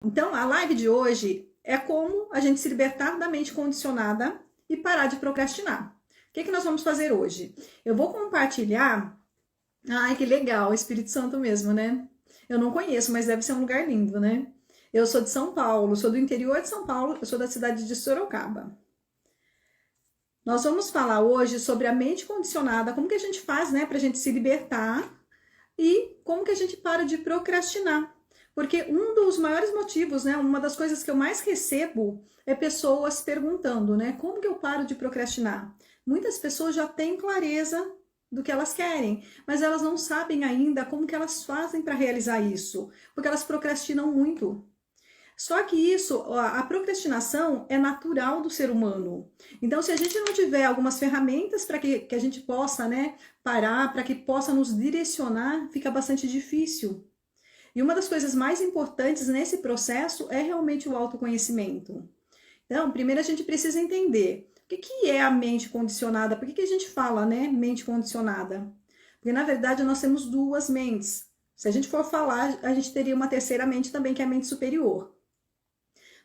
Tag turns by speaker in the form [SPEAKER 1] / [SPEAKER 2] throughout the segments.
[SPEAKER 1] Então, a live de hoje é como a gente se libertar da mente condicionada e parar de procrastinar. O que nós vamos fazer hoje? Eu vou compartilhar. Ai, que legal, Espírito Santo mesmo, né? Eu não conheço, mas deve ser um lugar lindo, né? Eu sou de São Paulo, sou do interior de São Paulo, eu sou da cidade de Sorocaba. Nós vamos falar hoje sobre a mente condicionada, como que a gente faz, né, para a gente se libertar e como que a gente para de procrastinar. Porque um dos maiores motivos, né, uma das coisas que eu mais recebo é pessoas perguntando, né, como que eu paro de procrastinar? Muitas pessoas já têm clareza do que elas querem, mas elas não sabem ainda como que elas fazem para realizar isso, porque elas procrastinam muito. Só que isso, a procrastinação é natural do ser humano. Então, se a gente não tiver algumas ferramentas para que a gente possa, né, parar, para que possa nos direcionar, fica bastante difícil. E uma das coisas mais importantes nesse processo é realmente o autoconhecimento. Então, primeiro a gente precisa entender o que é a mente condicionada, por que a gente fala, né, mente condicionada? Porque, na verdade, nós temos duas mentes. Se a gente for falar, a gente teria uma terceira mente também, que é a mente superior.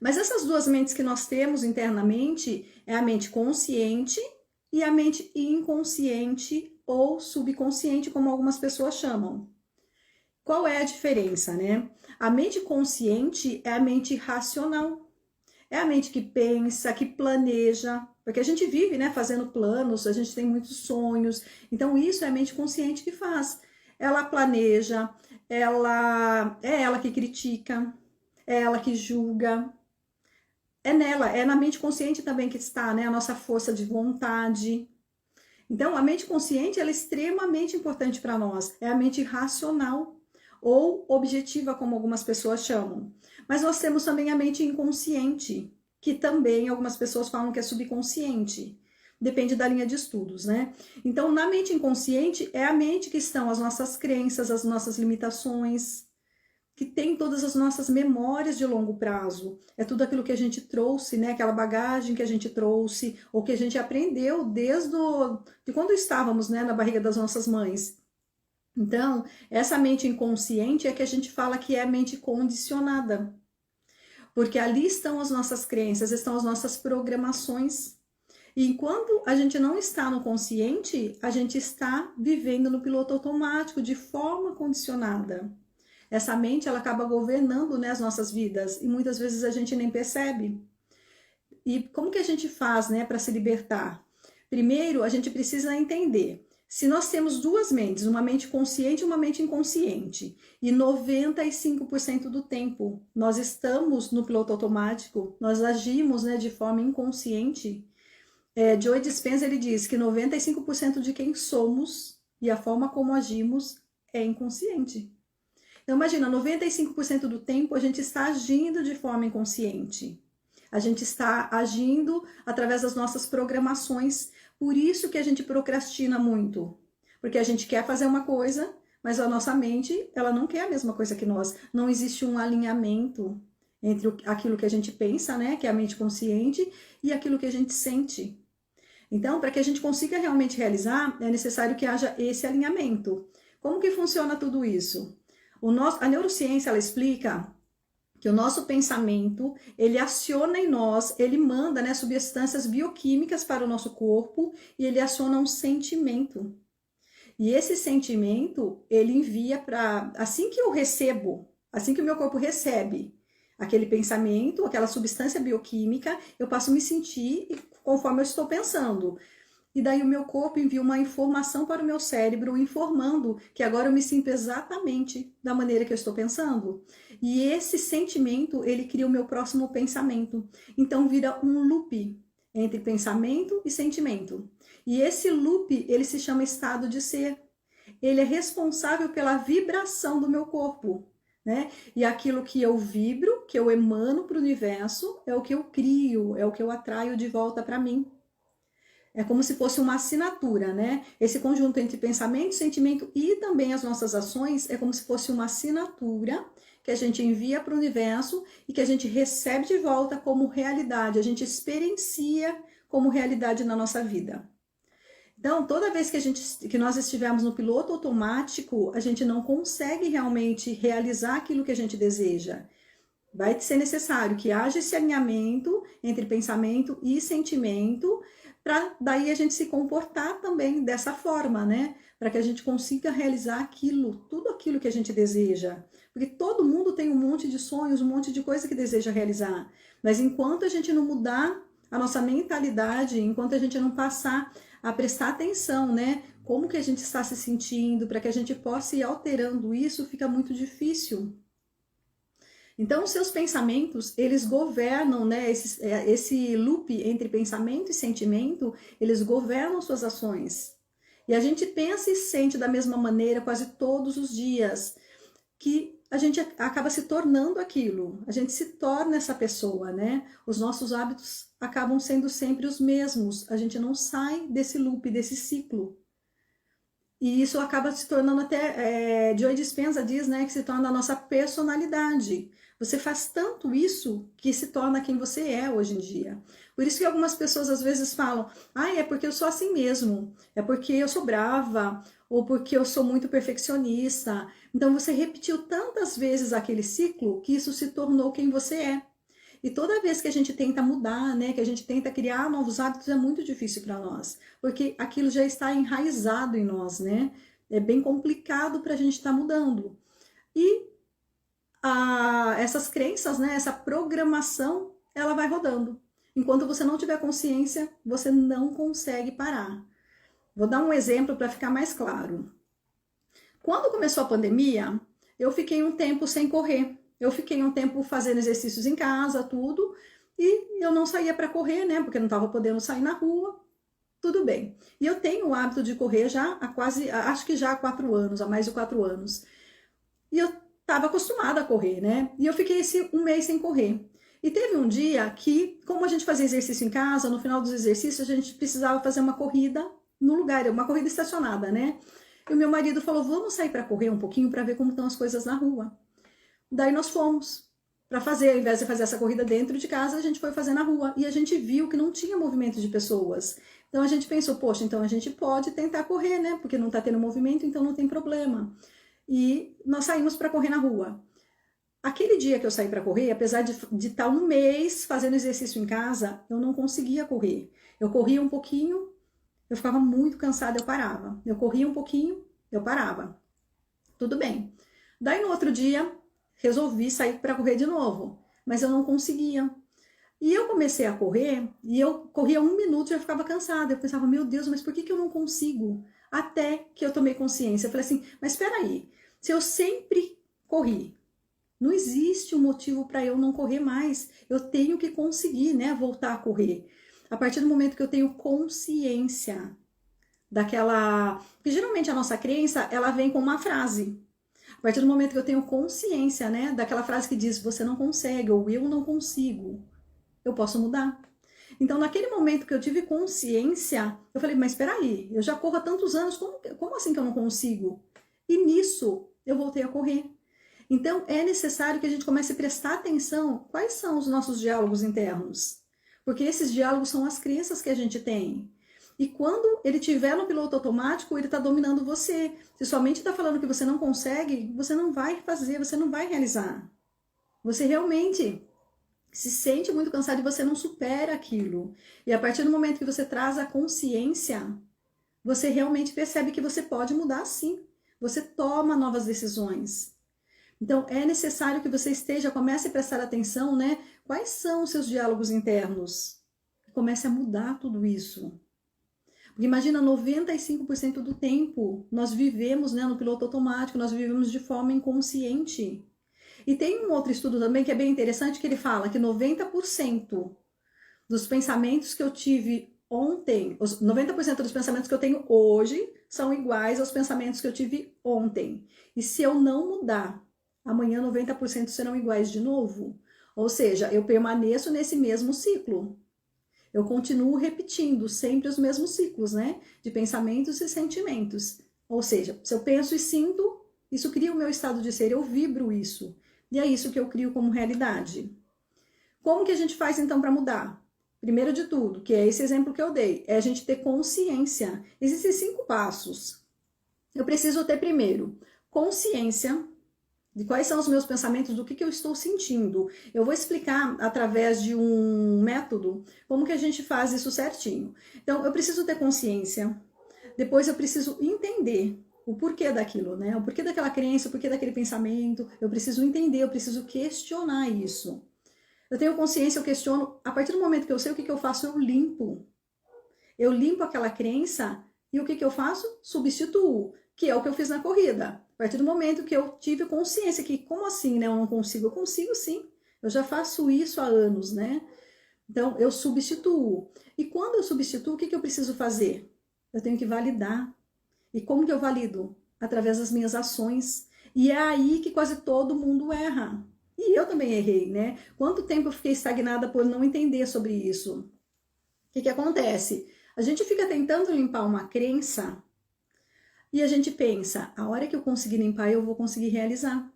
[SPEAKER 1] Mas essas duas mentes que nós temos internamente é a mente consciente e a mente inconsciente ou subconsciente, como algumas pessoas chamam. Qual é a diferença, né? A mente consciente é a mente racional. É a mente que pensa, que planeja, porque a gente vive, né, fazendo planos, a gente tem muitos sonhos. Então isso é a mente consciente que faz. Ela planeja, ela que critica, é ela que julga. É nela, é na mente consciente também que está, né, a nossa força de vontade. Então, a mente consciente ela é extremamente importante para nós. É a mente racional ou objetiva, como algumas pessoas chamam. Mas nós temos também a mente inconsciente, que também algumas pessoas falam que é subconsciente. Depende da linha de estudos, né? Então, na mente inconsciente é a mente que estão as nossas crenças, as nossas limitações, que tem todas as nossas memórias de longo prazo. É tudo aquilo que a gente trouxe, né? Aquela bagagem que a gente trouxe, ou que a gente aprendeu de quando estávamos, né, na barriga das nossas mães. Então, essa mente inconsciente é que a gente fala que é a mente condicionada. Porque ali estão as nossas crenças, estão as nossas programações. E enquanto a gente não está no consciente, a gente está vivendo no piloto automático, de forma condicionada. Essa mente ela acaba governando, né, as nossas vidas e muitas vezes a gente nem percebe. E como que a gente faz, né, para se libertar? Primeiro, a gente precisa entender se nós temos duas mentes, uma mente consciente e uma mente inconsciente, e 95% do tempo nós estamos no piloto automático, nós agimos, né, de forma inconsciente. Joe Dispenza ele diz que 95% de quem somos e a forma como agimos é inconsciente. Então, imagina, 95% do tempo a gente está agindo de forma inconsciente. A gente está agindo através das nossas programações. Por isso que a gente procrastina muito. Porque a gente quer fazer uma coisa, mas a nossa mente, ela não quer a mesma coisa que nós. Não existe um alinhamento entre aquilo que a gente pensa, né, que é a mente consciente, e aquilo que a gente sente. Então, para que a gente consiga realmente realizar, é necessário que haja esse alinhamento. Como que funciona tudo isso? A neurociência ela explica que o nosso pensamento, ele aciona em nós, ele manda, né, substâncias bioquímicas para o nosso corpo e ele aciona um sentimento. E esse sentimento, ele envia para, assim que eu recebo, assim que o meu corpo recebe aquele pensamento, aquela substância bioquímica, eu passo a me sentir conforme eu estou pensando. E daí o meu corpo envia uma informação para o meu cérebro, informando que agora eu me sinto exatamente da maneira que eu estou pensando. E esse sentimento, ele cria o meu próximo pensamento. Então vira um loop entre pensamento e sentimento. E esse loop, ele se chama estado de ser. Ele é responsável pela vibração do meu corpo, né? E aquilo que eu vibro, que eu emano para o universo, é o que eu crio, é o que eu atraio de volta para mim. É como se fosse uma assinatura, né? Esse conjunto entre pensamento, sentimento e também as nossas ações é como se fosse uma assinatura que a gente envia para o universo e que a gente recebe de volta como realidade, a gente experiencia como realidade na nossa vida. Então, toda vez que nós estivermos no piloto automático, a gente não consegue realmente realizar aquilo que a gente deseja. Vai ser necessário que haja esse alinhamento entre pensamento e sentimento, para daí a gente se comportar também dessa forma, né? Para que a gente consiga realizar aquilo, tudo aquilo que a gente deseja. Porque todo mundo tem um monte de sonhos, um monte de coisa que deseja realizar. Mas enquanto a gente não mudar a nossa mentalidade, enquanto a gente não passar a prestar atenção, né? Como que a gente está se sentindo, para que a gente possa ir alterando isso, fica muito difícil. Então, os seus pensamentos, eles governam, né? Esse loop entre pensamento e sentimento, eles governam suas ações. E a gente pensa e sente da mesma maneira quase todos os dias, que a gente acaba se tornando aquilo, a gente se torna essa pessoa, né? Os nossos hábitos acabam sendo sempre os mesmos, a gente não sai desse loop, desse ciclo. E isso acaba se tornando até, Joe Dispenza diz, né, que se torna a nossa personalidade. Você faz tanto isso que se torna quem você é hoje em dia. Por isso que algumas pessoas às vezes falam, é porque eu sou assim mesmo, é porque eu sou brava, ou porque eu sou muito perfeccionista. Então você repetiu tantas vezes aquele ciclo que isso se tornou quem você é. E toda vez que a gente tenta mudar, né, que a gente tenta criar novos hábitos, é muito difícil para nós, porque aquilo já está enraizado em nós, né? É bem complicado para a gente estar mudando. E essas crenças, né, essa programação, ela vai rodando. Enquanto você não tiver consciência, você não consegue parar. Vou dar um exemplo para ficar mais claro. Quando começou a pandemia, eu fiquei um tempo sem correr. Eu fiquei um tempo fazendo exercícios em casa, tudo, e eu não saía para correr, né? Porque não estava podendo sair na rua. Tudo bem. E eu tenho o hábito de correr já há quase, acho que já há 4 anos, há mais de 4 anos. E eu estava acostumada a correr, né? E eu fiquei esse um mês sem correr. E teve um dia que, como a gente fazia exercício em casa, no final dos exercícios a gente precisava fazer uma corrida no lugar, uma corrida estacionada, né? E o meu marido falou, vamos sair para correr um pouquinho para ver como estão as coisas na rua. Daí nós fomos para fazer, ao invés de fazer essa corrida dentro de casa, a gente foi fazer na rua. E a gente viu que não tinha movimento de pessoas. Então a gente pensou, poxa, então a gente pode tentar correr, né? Porque não está tendo movimento, então não tem problema. E nós saímos para correr na rua. Aquele dia que eu saí para correr, apesar de estar um mês fazendo exercício em casa, eu não conseguia correr. Eu corria um pouquinho, eu ficava muito cansada, eu parava. Eu corria um pouquinho, eu parava. Tudo bem. Daí no outro dia, resolvi sair para correr de novo, mas eu não conseguia. E eu comecei a correr, e eu corria 1 minuto e eu ficava cansada. Eu pensava, meu Deus, mas por que eu não consigo? Até que eu tomei consciência. Eu falei assim, mas espera aí, se eu sempre corri, não existe um motivo para eu não correr mais. Eu tenho que conseguir, né, voltar a correr. A partir do momento que eu tenho consciência daquela... Porque geralmente a nossa crença, ela vem com uma frase. A partir do momento que eu tenho consciência, né, daquela frase que diz, você não consegue, ou eu não consigo, eu posso mudar. Então, naquele momento que eu tive consciência, eu falei, mas espera aí, eu já corro há tantos anos, como assim que eu não consigo? E nisso, eu voltei a correr. Então, é necessário que a gente comece a prestar atenção quais são os nossos diálogos internos. Porque esses diálogos são as crenças que a gente tem. E quando ele estiver no piloto automático, ele está dominando você. Se sua mente está falando que você não consegue, você não vai fazer, você não vai realizar. Você realmente se sente muito cansado e você não supera aquilo. E a partir do momento que você traz a consciência, você realmente percebe que você pode mudar sim. Você toma novas decisões. Então, é necessário que você comece a prestar atenção, né? Quais são os seus diálogos internos? Comece a mudar tudo isso. Porque imagina, 95% do tempo nós vivemos, né, no piloto automático, nós vivemos de forma inconsciente. E tem um outro estudo também que é bem interessante, que ele fala que 90% dos pensamentos que eu tive ontem, os 90% dos pensamentos que eu tenho hoje são iguais aos pensamentos que eu tive ontem. E se eu não mudar, amanhã 90% serão iguais de novo. Ou seja, eu permaneço nesse mesmo ciclo. Eu continuo repetindo sempre os mesmos ciclos, né? De pensamentos e sentimentos. Ou seja, se eu penso e sinto, isso cria o meu estado de ser, eu vibro isso. E é isso que eu crio como realidade. Como que a gente faz então para mudar? Primeiro de tudo, que é esse exemplo que eu dei, é a gente ter consciência. Existem 5 passos. Eu preciso ter primeiro consciência de quais são os meus pensamentos, do que eu estou sentindo. Eu vou explicar através de um método como que a gente faz isso certinho. Então, eu preciso ter consciência, depois eu preciso entender o porquê daquilo, né? O porquê daquela crença, o porquê daquele pensamento. Eu preciso entender, eu preciso questionar isso. Eu tenho consciência, eu questiono. A partir do momento que eu sei o que eu faço, eu limpo. Eu limpo aquela crença e o que eu faço? Substituo, que é o que eu fiz na corrida. A partir do momento que eu tive consciência que, como assim, né? Eu não consigo? Eu consigo sim. Eu já faço isso há anos, né? Então, eu substituo. E quando eu substituo, o que eu preciso fazer? Eu tenho que validar. E como que eu valido? Através das minhas ações. E é aí que quase todo mundo erra. E eu também errei, né? Quanto tempo eu fiquei estagnada por não entender sobre isso? O que acontece? A gente fica tentando limpar uma crença e a gente pensa, a hora que eu conseguir limpar, eu vou conseguir realizar.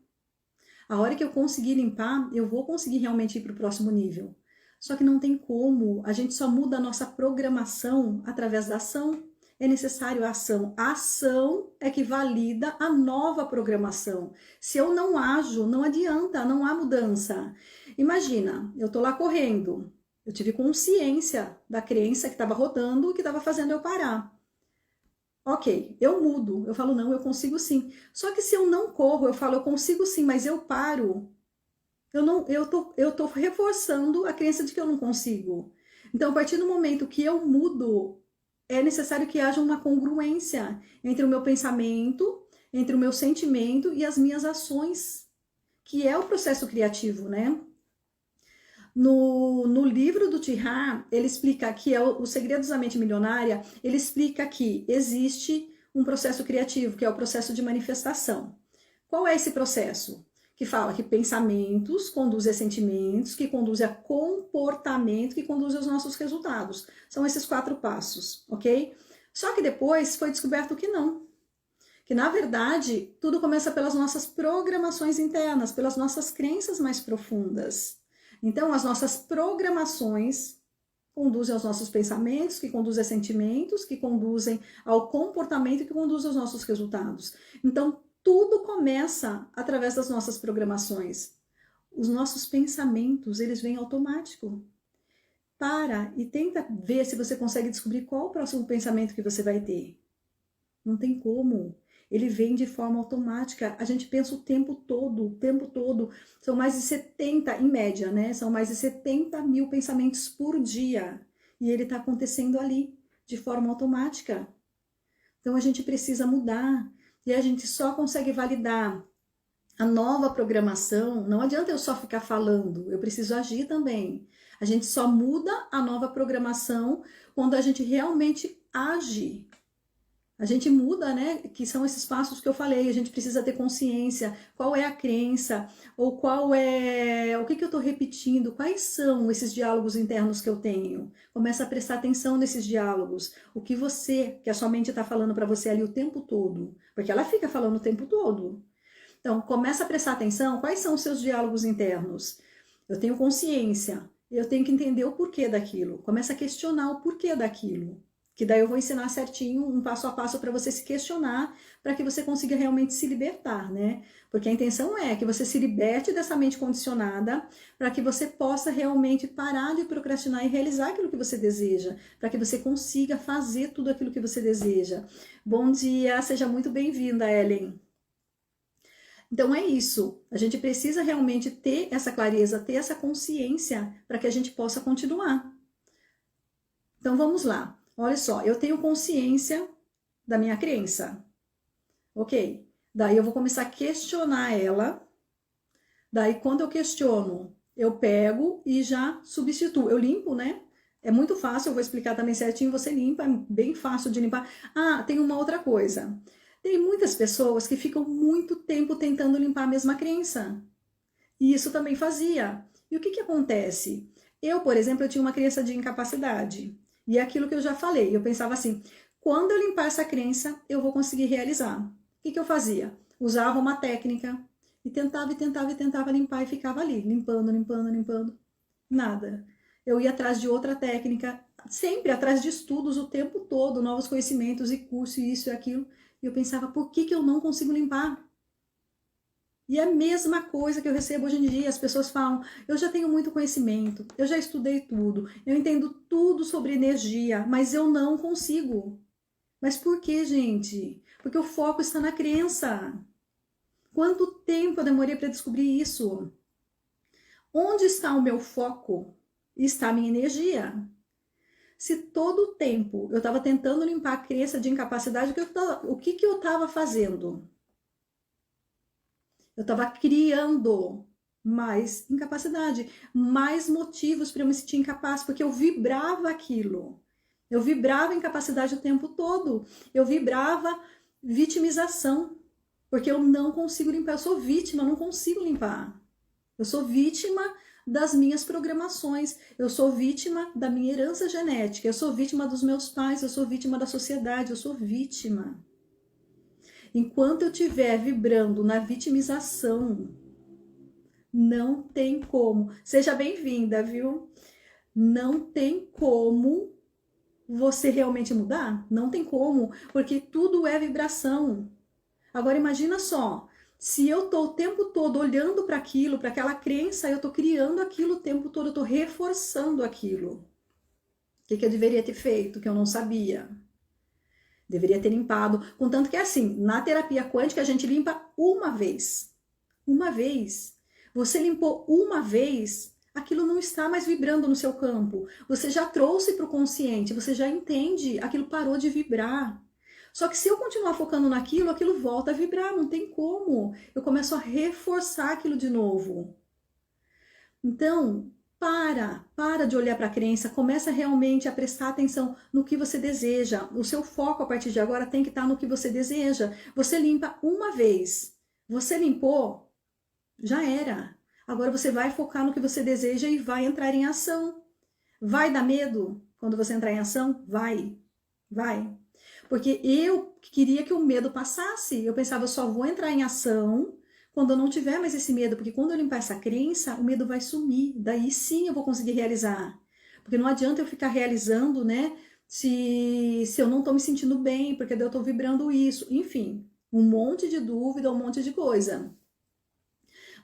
[SPEAKER 1] A hora que eu conseguir limpar, eu vou conseguir realmente ir para o próximo nível. Só que não tem como, a gente só muda a nossa programação através da ação. É necessário a ação. A ação é que valida a nova programação. Se eu não ajo, não adianta, não há mudança. Imagina, eu tô lá correndo, eu tive consciência da crença que estava rodando, que estava fazendo eu parar. Ok, eu mudo, eu falo, não, eu consigo sim. Só que se eu não corro, eu falo, eu consigo sim, mas eu paro. Eu tô reforçando a crença de que eu não consigo. Então, a partir do momento que eu mudo, é necessário que haja uma congruência entre o meu pensamento, entre o meu sentimento e as minhas ações, que é o processo criativo, né? No livro do Tihar, ele explica que é o Segredos da Mente Milionária, ele explica que existe um processo criativo, que é o processo de manifestação. Qual é esse processo? Que fala que pensamentos conduzem a sentimentos, que conduzem a comportamento, que conduzem aos nossos resultados. São esses 4 passos, ok? Só que depois foi descoberto que não. Que na verdade, tudo começa pelas nossas programações internas, pelas nossas crenças mais profundas. Então, as nossas programações conduzem aos nossos pensamentos, que conduzem a sentimentos, que conduzem ao comportamento, que conduzem aos nossos resultados. Então, tudo começa através das nossas programações. Os nossos pensamentos, eles vêm automático. Para e tenta ver se você consegue descobrir qual o próximo pensamento que você vai ter. Não tem como. Ele vem de forma automática. A gente pensa o tempo todo. São mais de 70, em média, né? São mais de 70 mil pensamentos por dia. E ele está acontecendo ali, de forma automática. Então a gente precisa mudar. E a gente só consegue validar a nova programação. Não adianta eu só ficar falando, eu preciso agir também. A gente só muda a nova programação quando a gente realmente age. A gente muda, né? Que são esses passos que eu falei. A gente precisa ter consciência. Qual é a crença? Ou qual é... O que eu estou repetindo? Quais são esses diálogos internos que eu tenho? Começa a prestar atenção nesses diálogos. O que você, que a sua mente está falando para você ali o tempo todo. Porque ela fica falando o tempo todo. Então, começa a prestar atenção. Quais são os seus diálogos internos? Eu tenho consciência. Eu tenho que entender o porquê daquilo. Começa a questionar o porquê daquilo. Que daí eu vou ensinar certinho, um passo a passo para você se questionar, para que você consiga realmente se libertar, né? Porque a intenção é que você se liberte dessa mente condicionada, para que você possa realmente parar de procrastinar e realizar aquilo que você deseja, para que você consiga fazer tudo aquilo que você deseja. Bom dia, seja muito bem-vinda, Ellen. Então é isso, a gente precisa realmente ter essa clareza, ter essa consciência, para que a gente possa continuar. Então vamos lá. Olha só, eu tenho consciência da minha crença. Ok. Daí eu vou começar a questionar ela. Daí quando eu questiono, eu pego e já substituo. Eu limpo, né? É muito fácil, eu vou explicar também certinho, você limpa, é bem fácil de limpar. Ah, tem uma outra coisa. Tem muitas pessoas que ficam muito tempo tentando limpar a mesma crença. E isso também fazia. E o que acontece? Eu, por exemplo, eu tinha uma crença de incapacidade. E é aquilo que eu já falei, eu pensava assim, quando eu limpar essa crença, eu vou conseguir realizar. O que eu fazia? Usava uma técnica e tentava limpar e ficava ali, limpando. Nada. Eu ia atrás de outra técnica, sempre atrás de estudos o tempo todo, novos conhecimentos e curso, isso e aquilo. E eu pensava, por que eu não consigo limpar? E é a mesma coisa que eu recebo hoje em dia. As pessoas falam, eu já tenho muito conhecimento, eu já estudei tudo, eu entendo tudo sobre energia, mas eu não consigo. Mas por que, gente? Porque o foco está na crença. Quanto tempo eu demorei para descobrir isso? Onde está o meu foco? Está a minha energia. Se todo o tempo eu estava tentando limpar a crença de incapacidade, o que eu estava fazendo? Eu estava criando mais incapacidade, mais motivos para eu me sentir incapaz, porque eu vibrava aquilo. Eu vibrava incapacidade o tempo todo. Eu vibrava vitimização, porque eu não consigo limpar. Eu sou vítima, eu não consigo limpar. Eu sou vítima das minhas programações, eu sou vítima da minha herança genética, eu sou vítima dos meus pais, eu sou vítima da sociedade, eu sou vítima. Enquanto eu estiver vibrando na vitimização, não tem como. Seja bem-vinda, viu? Não tem como você realmente mudar. Não tem como, porque tudo é vibração. Agora imagina só, se eu tô o tempo todo olhando para aquilo, para aquela crença, eu tô criando aquilo o tempo todo, eu tô reforçando aquilo. O que eu deveria ter feito, que eu não sabia? Deveria ter limpado. Contanto que é assim, na terapia quântica a gente limpa uma vez. Uma vez. Você limpou uma vez, aquilo não está mais vibrando no seu campo. Você já trouxe para o consciente, você já entende, aquilo parou de vibrar. Só que se eu continuar focando naquilo, aquilo volta a vibrar, não tem como. Eu começo a reforçar aquilo de novo. Então, para de olhar para a crença, começa realmente a prestar atenção no que você deseja. O seu foco a partir de agora tem que estar no que você deseja. Você limpa uma vez. Você limpou, já era. Agora você vai focar no que você deseja e vai entrar em ação. Vai dar medo quando você entrar em ação? Vai. Porque eu queria que o medo passasse. Eu pensava, eu só vou entrar em ação quando eu não tiver mais esse medo. Porque quando eu limpar essa crença, o medo vai sumir. Daí sim eu vou conseguir realizar. Porque não adianta eu ficar realizando, né? Se eu não tô me sentindo bem, porque daí eu tô vibrando isso. Enfim, um monte de dúvida, um monte de coisa.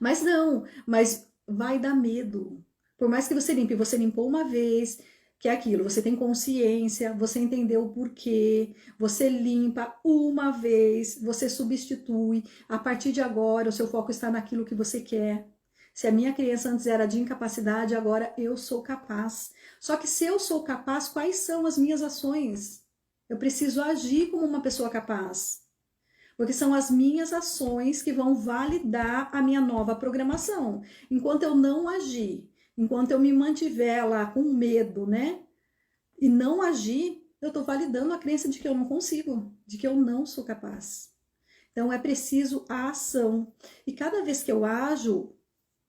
[SPEAKER 1] Mas não, mas vai dar medo. Por mais que você limpe, você limpou uma vez, que é aquilo, você tem consciência, você entendeu o porquê, você limpa uma vez, você substitui. A partir de agora, o seu foco está naquilo que você quer. Se a minha criança antes era de incapacidade, agora eu sou capaz. Só que se eu sou capaz, quais são as minhas ações? Eu preciso agir como uma pessoa capaz. Porque são as minhas ações que vão validar a minha nova programação. Enquanto eu não agir, enquanto eu me mantiver lá com medo, né? E não agir, eu estou validando a crença de que eu não consigo, de que eu não sou capaz. Então é preciso a ação. E cada vez que eu ajo,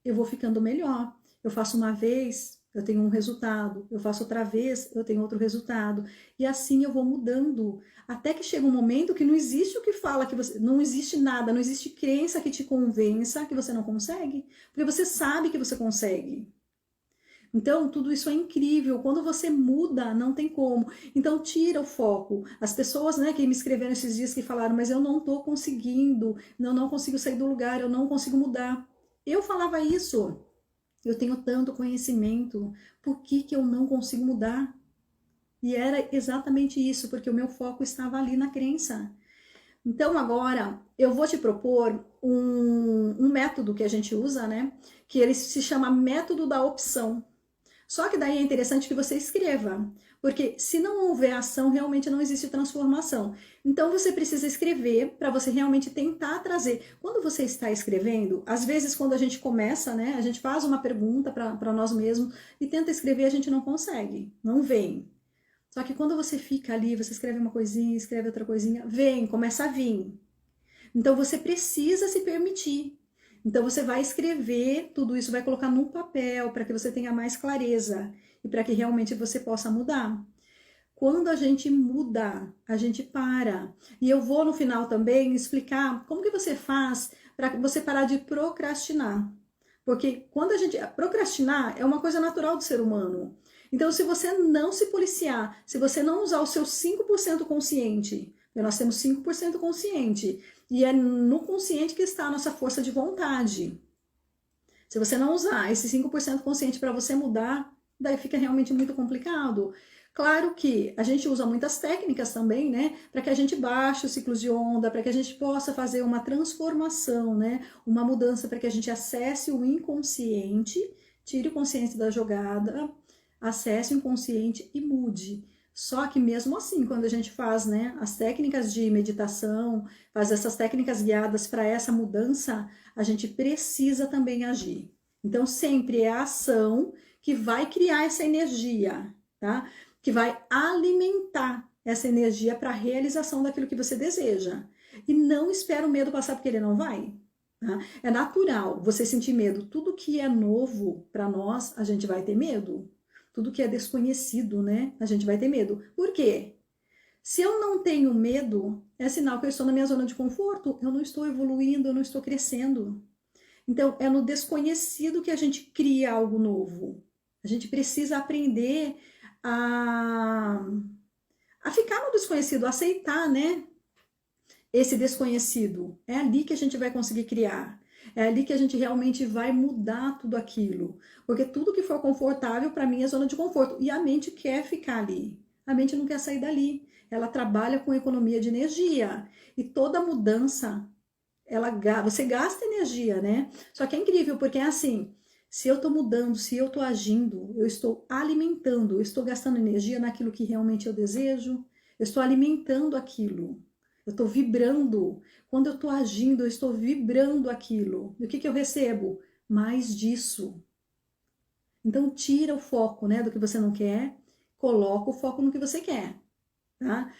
[SPEAKER 1] eu vou ficando melhor. Eu faço uma vez, eu tenho um resultado. Eu faço outra vez, eu tenho outro resultado. E assim eu vou mudando. Até que chega um momento que não existe o que fala que você... Não existe nada, não existe crença que te convença que você não consegue. Porque você sabe que você consegue. Então, tudo isso é incrível. Quando você muda, não tem como. Então, tira o foco. As pessoas, né, que me escreveram esses dias que falaram, mas eu não tô conseguindo, eu não consigo sair do lugar, eu não consigo mudar. Eu falava isso. Eu tenho tanto conhecimento, por que eu não consigo mudar? E era exatamente isso, porque o meu foco estava ali na crença. Então agora eu vou te propor um método que a gente usa, né? Que ele se chama método da opção. Só que daí é interessante que você escreva, porque se não houver ação, realmente não existe transformação. Então você precisa escrever para você realmente tentar trazer. Quando você está escrevendo, às vezes quando a gente começa, né, a gente faz uma pergunta para nós mesmos e tenta escrever, a gente não consegue, não vem. Só que quando você fica ali, você escreve uma coisinha, escreve outra coisinha, vem, começa a vir. Então você precisa se permitir. Então você vai escrever tudo isso, vai colocar no papel para que você tenha mais clareza e para que realmente você possa mudar. Quando a gente muda, a gente para. E eu vou no final também explicar como que você faz para você parar de procrastinar. Porque quando a gente... Procrastinar é uma coisa natural do ser humano. Então se você não se policiar, se você não usar o seu 5% consciente, porque nós temos 5% consciente, E é no consciente que está a nossa força de vontade. Se você não usar esse 5% consciente para você mudar, daí fica realmente muito complicado. Claro que a gente usa muitas técnicas também, né, para que a gente baixe os ciclos de onda, para que a gente possa fazer uma transformação, né, uma mudança para que a gente acesse o inconsciente, tire o consciente da jogada, acesse o inconsciente e mude. Só que mesmo assim, quando a gente faz, né, as técnicas de meditação, faz essas técnicas guiadas para essa mudança, a gente precisa também agir. Então, sempre é a ação que vai criar essa energia, tá? Que vai alimentar essa energia para a realização daquilo que você deseja. E não espera o medo passar, porque ele não vai. Tá? É natural você sentir medo. Tudo que é novo para nós, a gente vai ter medo. Tudo que é desconhecido, né? A gente vai ter medo. Por quê? Se eu não tenho medo, é sinal que eu estou na minha zona de conforto. Eu não estou evoluindo, eu não estou crescendo. Então, é no desconhecido que a gente cria algo novo. A gente precisa aprender a, a ficar no desconhecido, a aceitar, né? Esse desconhecido. É ali que a gente vai conseguir criar. É ali que a gente realmente vai mudar tudo aquilo. Porque tudo que for confortável, para mim, é zona de conforto. E a mente quer ficar ali. A mente não quer sair dali. Ela trabalha com economia de energia. E toda mudança, você gasta energia, né? Só que é incrível, porque é assim, se eu tô mudando, se eu tô agindo, eu estou alimentando, eu estou gastando energia naquilo que realmente eu desejo, eu estou alimentando aquilo, eu estou vibrando. Quando eu tô agindo, eu estou vibrando aquilo. E o que que eu recebo? Mais disso. Então, tira o foco, né, do que você não quer, coloca o foco no que você quer, tá?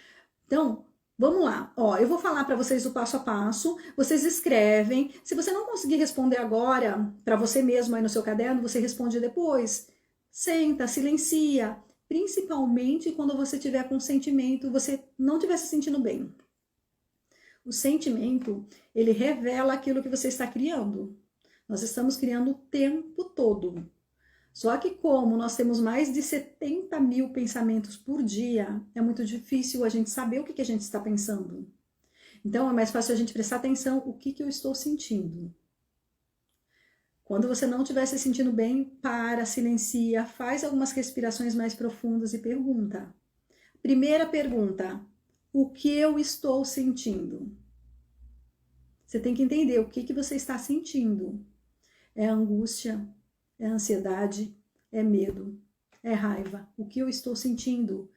[SPEAKER 1] Então, vamos lá. Ó, eu vou falar para vocês o passo a passo. Vocês escrevem. Se você não conseguir responder agora para você mesmo aí no seu caderno, você responde depois. Senta, silencia. Principalmente quando você tiver com sentimento, você não estiver se sentindo bem. O sentimento, ele revela aquilo que você está criando. Nós estamos criando o tempo todo. Só que como nós temos mais de 70 mil pensamentos por dia, é muito difícil a gente saber o que a gente está pensando. Então, é mais fácil a gente prestar atenção o que eu estou sentindo. Quando você não estiver se sentindo bem, para, silencia, faz algumas respirações mais profundas e pergunta. Primeira pergunta, o que eu estou sentindo? Você tem que entender o que você está sentindo. É angústia? É ansiedade? É medo? É raiva? O que eu estou sentindo?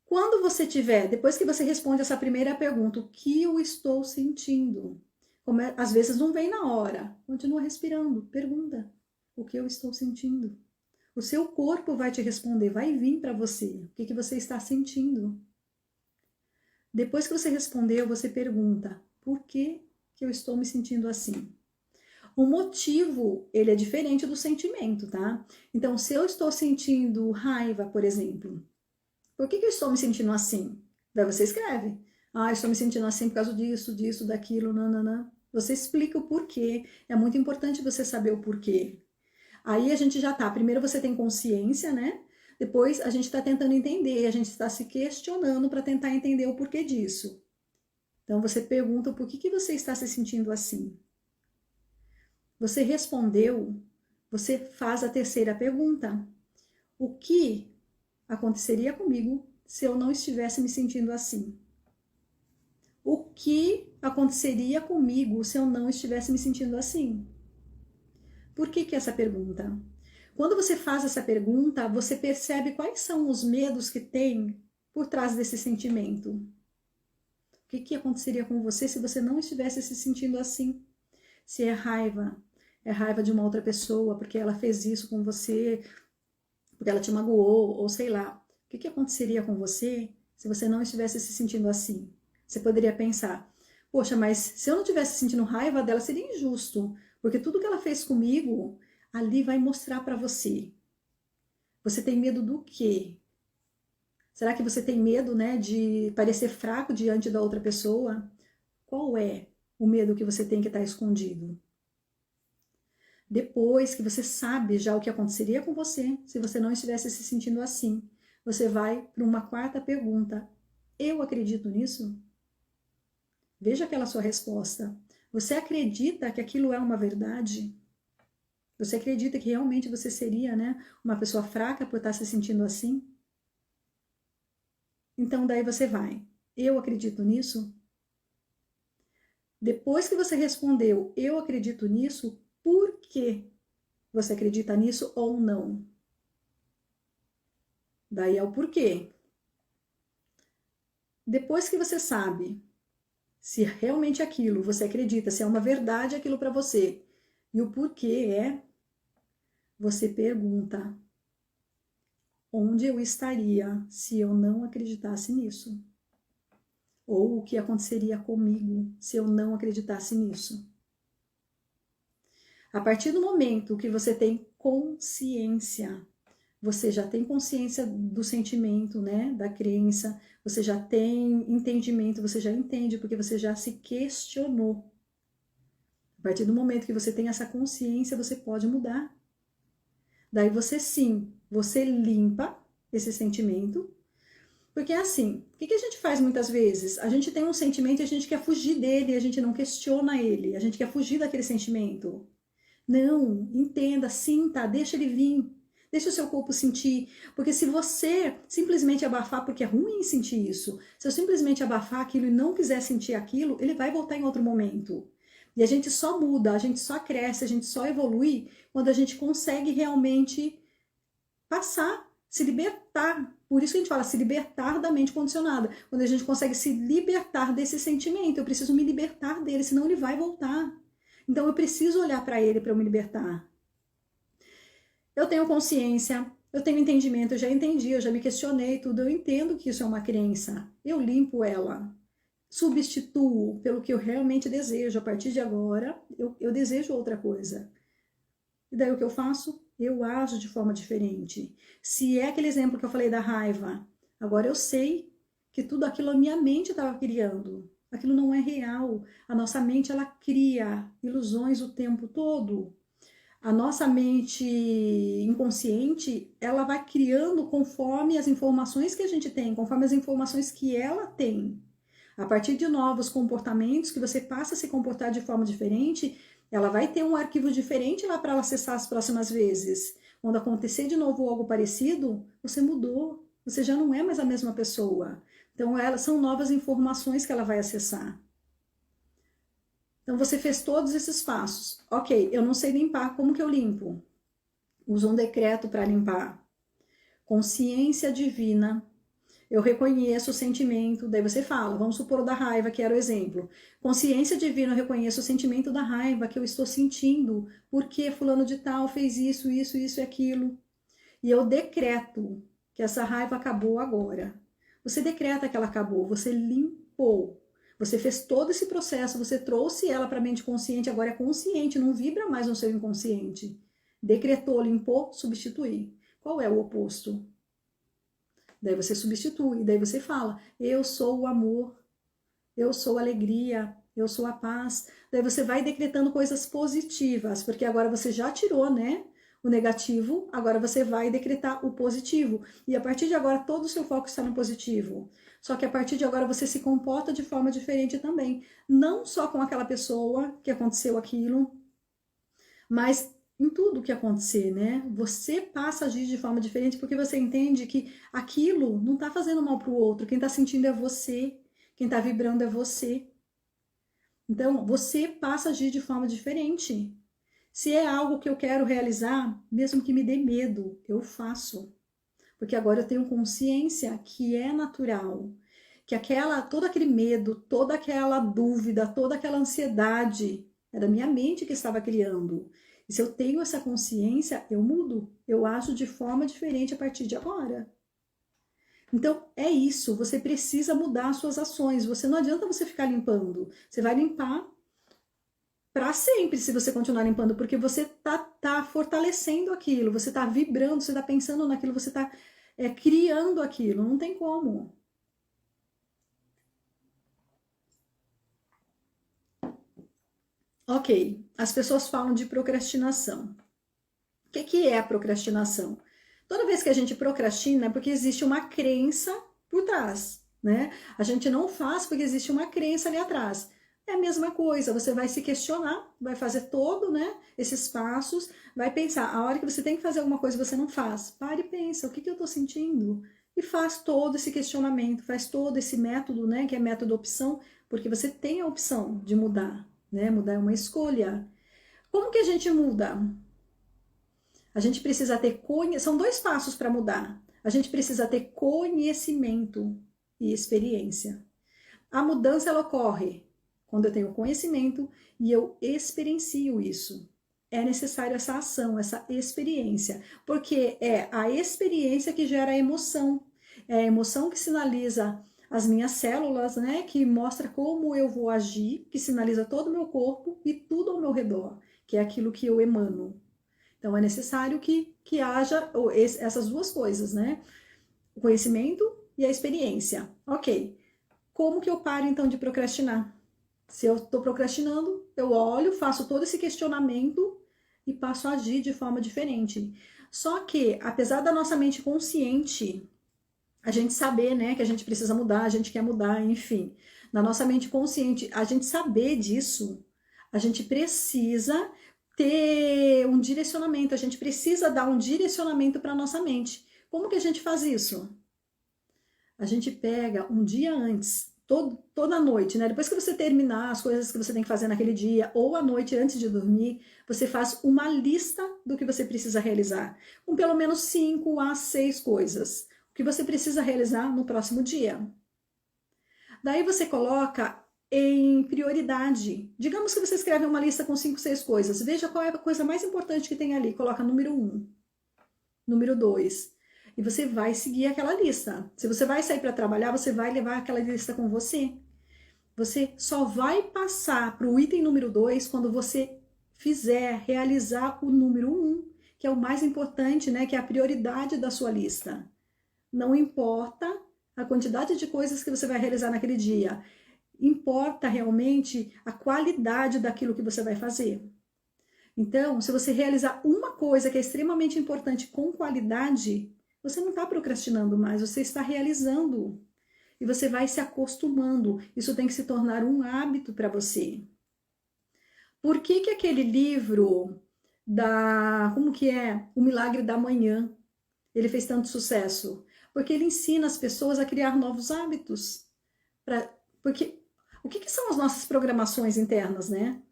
[SPEAKER 1] Quando você tiver, depois que você responde essa primeira pergunta, o que eu estou sentindo? Às vezes não vem na hora. Continua respirando. Pergunta. O que eu estou sentindo? O seu corpo vai te responder, vai vir para você. O que você está sentindo? Depois que você respondeu, você pergunta, por que eu estou me sentindo assim? O motivo, ele é diferente do sentimento, tá? Então, se eu estou sentindo raiva, por exemplo, por que eu estou me sentindo assim? Daí você escreve. Ah, eu estou me sentindo assim por causa disso, disso, daquilo, nananã. Você explica o porquê. É muito importante você saber o porquê. Aí a gente já tá. Primeiro você tem consciência, né? Depois a gente está tentando entender, a gente está se questionando para tentar entender o porquê disso. Então você pergunta por que você está se sentindo assim. Você respondeu, você faz a terceira pergunta. O que aconteceria comigo se eu não estivesse me sentindo assim? O que aconteceria comigo se eu não estivesse me sentindo assim? Por que essa pergunta? Quando você faz essa pergunta, você percebe quais são os medos que tem por trás desse sentimento. O que aconteceria com você se você não estivesse se sentindo assim? Se é raiva de uma outra pessoa, porque ela fez isso com você, porque ela te magoou, ou sei lá. O que aconteceria com você se você não estivesse se sentindo assim? Você poderia pensar, poxa, mas se eu não estivesse sentindo raiva dela, seria injusto, porque tudo que ela fez comigo, ali vai mostrar para você. Você tem medo do quê? Será que você tem medo, né, de parecer fraco diante da outra pessoa? Qual é o medo que você tem que estar escondido? Depois que você sabe já o que aconteceria com você se você não estivesse se sentindo assim, você vai para uma quarta pergunta. Eu acredito nisso? Veja aquela sua resposta. Você acredita que aquilo é uma verdade? Você acredita que realmente você seria, né, uma pessoa fraca por estar se sentindo assim? Então daí você vai. Eu acredito nisso? Depois que você respondeu, eu acredito nisso, por que você acredita nisso ou não? Daí é o porquê. Depois que você sabe se realmente aquilo você acredita, se é uma verdade aquilo para você, e o porquê é, você pergunta: onde eu estaria se eu não acreditasse nisso? Ou o que aconteceria comigo se eu não acreditasse nisso? A partir do momento que você tem consciência, você já tem consciência do sentimento, né, da crença, você já tem entendimento, você já entende porque você já se questionou. A partir do momento que você tem essa consciência, você pode mudar. Daí você sim, você limpa esse sentimento. Porque é assim, o que a gente faz muitas vezes? A gente tem um sentimento e a gente quer fugir dele, a gente não questiona ele, a gente quer fugir daquele sentimento. Não, entenda, sinta, deixa ele vir. Deixa o seu corpo sentir. Porque se você simplesmente abafar, porque é ruim sentir isso, se eu simplesmente abafar aquilo e não quiser sentir aquilo, ele vai voltar em outro momento. E a gente só muda, a gente só cresce, a gente só evolui quando a gente consegue realmente passar, se libertar. Por isso que a gente fala se libertar da mente condicionada. Quando a gente consegue se libertar desse sentimento, eu preciso me libertar dele, senão ele vai voltar. Então eu preciso olhar para ele para eu me libertar. Eu tenho consciência, eu tenho entendimento, eu já entendi, eu já me questionei tudo, eu entendo que isso é uma crença. Eu limpo ela, substituo pelo que eu realmente desejo. A partir de agora, eu desejo outra coisa. E daí o que eu faço? Eu ajo de forma diferente. Se é aquele exemplo que eu falei da raiva, agora eu sei que tudo aquilo a minha mente estava criando. Aquilo não é real. A nossa mente, ela cria ilusões o tempo todo. A nossa mente inconsciente, ela vai criando conforme as informações que a gente tem, conforme as informações que ela tem. A partir de novos comportamentos, que você passa a se comportar de forma diferente, ela vai ter um arquivo diferente lá para ela acessar as próximas vezes. Quando acontecer de novo algo parecido, você mudou. Você já não é mais a mesma pessoa. Então, são novas informações que ela vai acessar. Então, você fez todos esses passos. Ok, eu não sei limpar, como que eu limpo? Uso um decreto para limpar. Consciência divina. Eu reconheço o sentimento, daí você fala, vamos supor o da raiva, que era o exemplo. Consciência divina, eu reconheço o sentimento da raiva que eu estou sentindo, porque fulano de tal fez isso, isso, isso e aquilo. E eu decreto que essa raiva acabou agora. Você decreta que ela acabou, você limpou. Você fez todo esse processo, você trouxe ela para a mente consciente, agora é consciente, não vibra mais no seu inconsciente. Decretou, limpou, substituir. Qual é o oposto? Daí você substitui, daí você fala, eu sou o amor, eu sou a alegria, eu sou a paz. Daí você vai decretando coisas positivas, porque agora você já tirou, né, o negativo, agora você vai decretar o positivo. E a partir de agora todo o seu foco está no positivo. Só que a partir de agora você se comporta de forma diferente também. Não só com aquela pessoa que aconteceu aquilo, mas em tudo que acontecer, né? Você passa a agir de forma diferente porque você entende que aquilo não tá fazendo mal pro outro. Quem tá sentindo é você. Quem tá vibrando é você. Então, você passa a agir de forma diferente. Se é algo que eu quero realizar, mesmo que me dê medo, eu faço. Porque agora eu tenho consciência que é natural. Que todo aquele medo, toda aquela dúvida, toda aquela ansiedade, era a minha mente que estava criando. E se eu tenho essa consciência, eu mudo, eu ajo de forma diferente a partir de agora. Então, é isso, você precisa mudar as suas ações, não adianta você ficar limpando, você vai limpar para sempre se você continuar limpando, porque você tá fortalecendo aquilo, você tá vibrando, você tá pensando naquilo, você tá criando aquilo, não tem como. Ok, as pessoas falam de procrastinação. O que é a procrastinação? Toda vez que a gente procrastina é porque existe uma crença por trás, né? A gente não faz porque existe uma crença ali atrás. É a mesma coisa, você vai se questionar, vai fazer todo, né, esses passos, vai pensar, a hora que você tem que fazer alguma coisa você não faz, pare e pensa, o que eu estou sentindo? E faz todo esse questionamento, faz todo esse método, né, que é método opção, porque você tem a opção de mudar, né, mudar é uma escolha. Como que a gente muda? A gente precisa ter são dois passos para mudar. A gente precisa ter conhecimento e experiência. A mudança ela ocorre quando eu tenho conhecimento e eu experiencio isso. É necessário essa ação, essa experiência, porque é a experiência que gera a emoção. É a emoção que sinaliza as minhas células, né, que mostra como eu vou agir, que sinaliza todo o meu corpo e tudo ao meu redor, que é aquilo que eu emano. Então, é necessário que haja essas duas coisas, né? O conhecimento e a experiência. Ok. Como que eu paro, então, de procrastinar? Se eu estou procrastinando, eu olho, faço todo esse questionamento e passo a agir de forma diferente. Só que, apesar da nossa mente consciente, a gente saber, né, que a gente precisa mudar, a gente quer mudar, enfim. Na nossa mente consciente, a gente saber disso, a gente precisa ter um direcionamento, a gente precisa dar um direcionamento para a nossa mente. Como que a gente faz isso? A gente pega um dia antes, toda noite, né? Depois que você terminar as coisas que você tem que fazer naquele dia, ou à noite antes de dormir, você faz uma lista do que você precisa realizar, com pelo menos 5 a 6 coisas, o que você precisa realizar no próximo dia. Daí você coloca em prioridade. Digamos que você escreve uma lista com 5, 6 coisas. Veja qual é a coisa mais importante que tem ali. Coloca número 1, número 2. E você vai seguir aquela lista. Se você vai sair para trabalhar, você vai levar aquela lista com você. Você só vai passar para o item número 2 quando você realizar o número 1, que é o mais importante, né? Que é a prioridade da sua lista. Não importa a quantidade de coisas que você vai realizar naquele dia. Importa realmente a qualidade daquilo que você vai fazer. Então, se você realizar uma coisa que é extremamente importante com qualidade, você não está procrastinando mais, você está realizando. E você vai se acostumando. Isso tem que se tornar um hábito para você. Por que que aquele livro como que é? O Milagre da Manhã, ele fez tanto sucesso? Porque ele ensina as pessoas a criar novos hábitos. Porque o que são as nossas programações internas, né?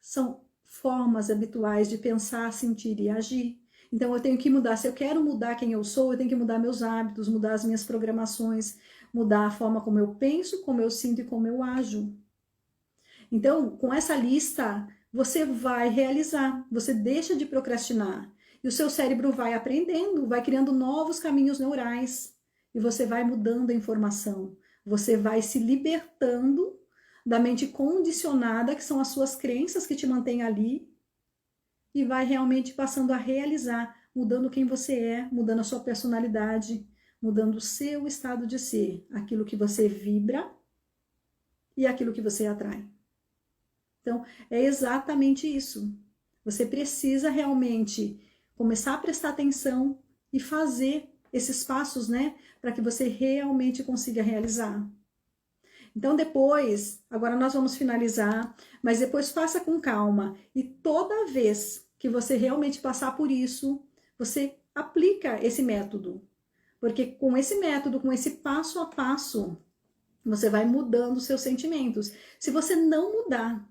[SPEAKER 1] São formas habituais de pensar, sentir e agir. Então eu tenho que mudar. Se eu quero mudar quem eu sou, eu tenho que mudar meus hábitos, mudar as minhas programações, mudar a forma como eu penso, como eu sinto e como eu ajo. Então, com essa lista, você vai realizar, você deixa de procrastinar. E o seu cérebro vai aprendendo, vai criando novos caminhos neurais. E você vai mudando a informação. Você vai se libertando da mente condicionada, que são as suas crenças que te mantêm ali, e vai realmente passando a realizar, mudando quem você é, mudando a sua personalidade, mudando o seu estado de ser, aquilo que você vibra e aquilo que você atrai. Então, é exatamente isso. Você precisa realmente começar a prestar atenção e fazer esses passos, né, para que você realmente consiga realizar. Então depois, agora nós vamos finalizar, mas depois faça com calma e toda vez que você realmente passar por isso, você aplica esse método. Porque com esse método, com esse passo a passo, você vai mudando os seus sentimentos. Se você não mudar,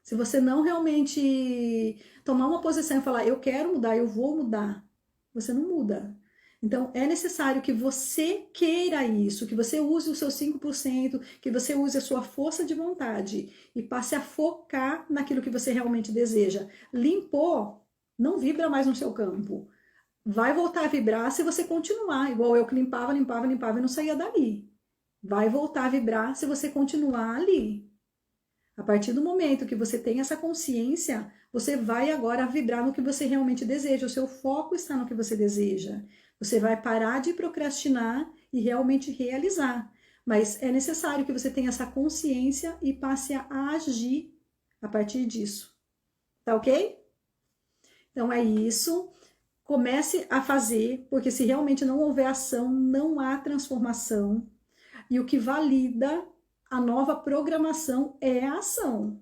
[SPEAKER 1] se você não realmente tomar uma posição e falar, eu quero mudar, eu vou mudar, você não muda. Então, é necessário que você queira isso, que você use o seu 5%, que você use a sua força de vontade e passe a focar naquilo que você realmente deseja. Limpou, não vibra mais no seu campo. Vai voltar a vibrar se você continuar, igual eu que limpava e não saía dali. Vai voltar a vibrar se você continuar ali. A partir do momento que você tem essa consciência, você vai agora vibrar no que você realmente deseja. O seu foco está no que você deseja. Você vai parar de procrastinar e realmente realizar. Mas é necessário que você tenha essa consciência e passe a agir a partir disso. Tá ok? Então é isso. Comece a fazer, porque se realmente não houver ação, não há transformação. E o que valida A nova programação é a ação.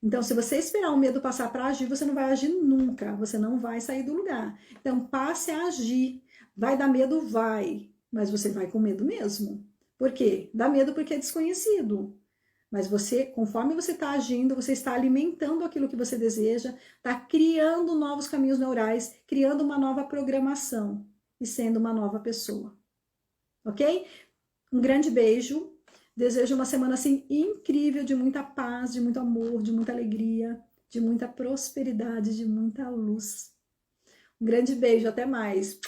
[SPEAKER 1] Então, se você esperar o medo passar para agir, você não vai agir nunca, você não vai sair do lugar. Então, passe a agir. Vai dar medo? Vai, mas você vai com medo mesmo. Por quê? Dá medo porque é desconhecido. Mas você, conforme você está agindo, você está alimentando aquilo que você deseja, está criando novos caminhos neurais, criando uma nova programação e sendo uma nova pessoa. Ok? Um grande beijo. Desejo uma semana assim incrível, de muita paz, de muito amor, de muita alegria, de muita prosperidade, de muita luz. Um grande beijo, até mais.